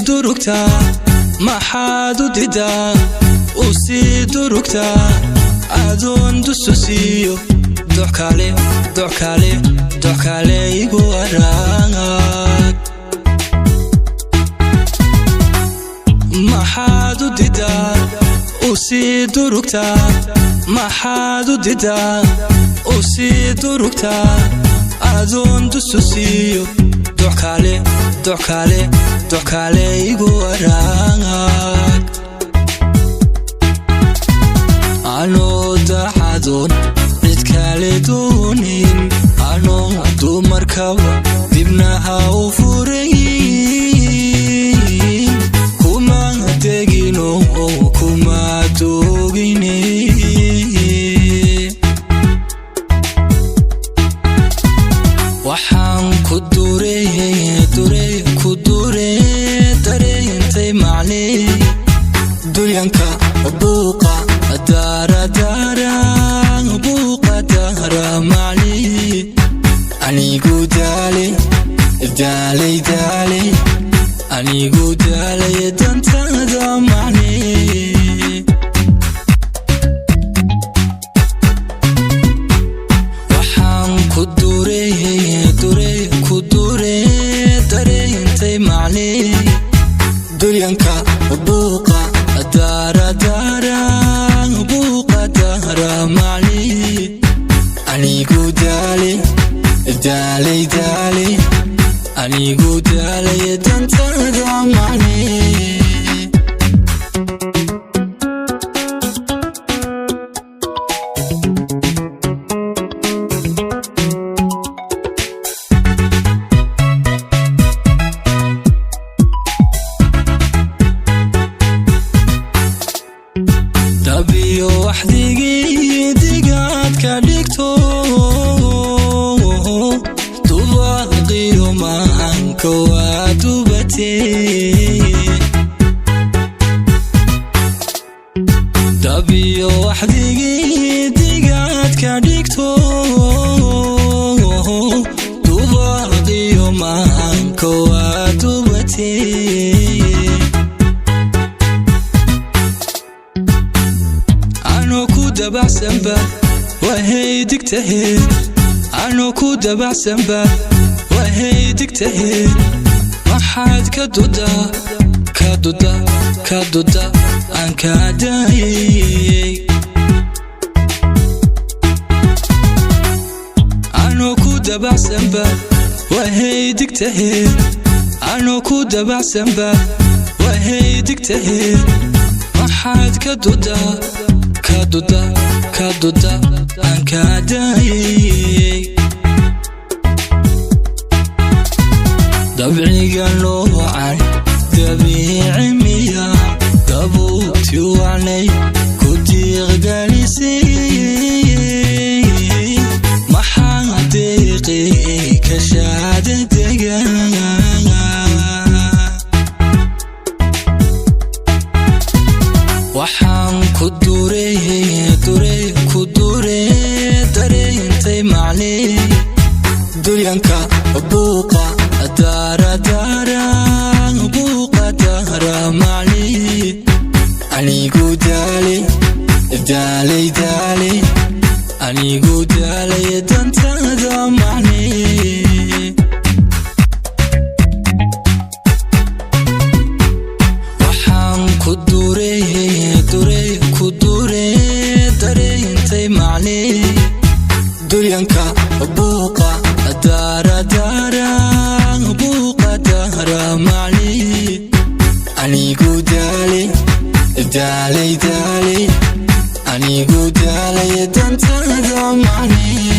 durugta maxaad u didaa usii durugta adoon dususiyo doc kale igu araag maxaad u didaa usii durugta maxaad u didaa usii durugta adoon dususiyo doc kale igu araag anoo daxadoon cid kale doonin anoo dumarkaba dibnaha u furayn kuma tegino kuma doogine waxaan ku dure dareentay macnay dulyanka buuqa daara buuqa daara macnay anigu daalay anigu daalay dantada macnay waxaan ku dure dareentay macnay dulyanka buuqa daara buuqa daara macnay anigu daalay anigu daalay dantada macnay dabiyo waxdigii digaad ka dhigto dubaqiyo maanka waa dubatee dabiyo waxdigii digaad ka dhigto dubaqiyo maanka waa dubatee dabacsanba wahay digtaheen anoo ku dabacsanba wahay digtaheen maxaad ka duda aan kaa daayay anoo ku dabacsanba wahay digtaheen anoo ku dabacsanba wahay digtaheen maxaad ka duda aan kaa daayay dabciga noocan dabiici miya dabuubti wacnay ku diiqgalisay maxaa deeqay ka shaadadega waxaan ku dure dareentay macnay dulyanka buuqa daara buuqa daara macnay anigu daalay anigu daalay dantada macnay waxaan ku dure dareentay macnay dulyanka buuqa daara buuqa daara macnay anigu daalay anigu daalay dantada macnay